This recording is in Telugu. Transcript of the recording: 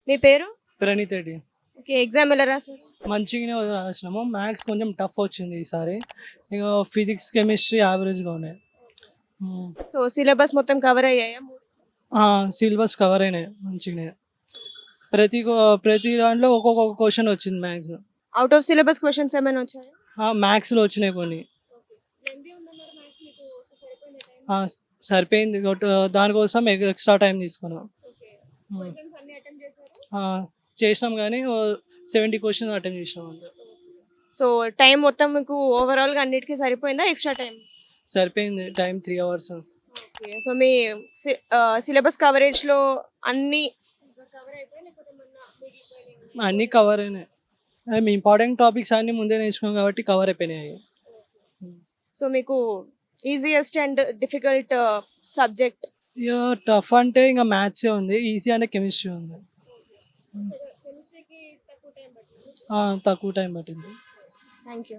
మీ పేరు? ప్రణీత్ రెడ్డి. ఓకే. ఎగ్జామ్ ఎలా రాసారు? మంచిగానే రాసినాము. మ్యాథ్స్ కొంచెం టఫ్ వచ్చింది ఈసారి. ఇక ఫిజిక్స్ కెమిస్ట్రీ యావరేజ్గా ఉన్నాయి. సో సిలబస్ మొత్తం కవర్ అయ్యాయా? సిలబస్ కవర్ అయినాయి మంచిగానే. ప్రతి దాంట్లో ఒక్కొక్క క్వశ్చన్ వచ్చింది maths. Out of syllabus questions ఏమైనా వచ్చాయా? మ్యాథ్స్లో వచ్చినాయి కొన్ని. సరిపోయింది. దానికోసం ఎక్స్ట్రా టైం తీసుకున్నాం. చేసినాం కానీ 70 క్వశ్చన్స్ అటెంప్ట్ చేసినాం అంతే. సో టైం మొత్తం మీకు ఓవరాల్గా అన్నిటికీ సరిపోయిందా? ఎక్స్ట్రా టైం సరిపోయింది. Time 3 hours. ఓకే. సో మీ సిలబస్ కవరేజ్లో అన్ని కవర్ అయిపోయి లేకపోతే అన్నీ కవర్ అయినాయి. ఇంపార్టెంట్ టాపిక్స్ అన్నీ ముందే నేర్చుకున్నాం కాబట్టి కవర్ అయిపోయినాయి. సో మీకు ఈజియెస్ట్ అండ్ డిఫికల్ట్ సబ్జెక్ట్? ఇక టఫ్ అంటే ఇంకా మ్యాథ్సే ఉంది. ఈజీ అంటే కెమిస్ట్రీ ఉంది. తక్కువ టైం పట్టింది. Thank you.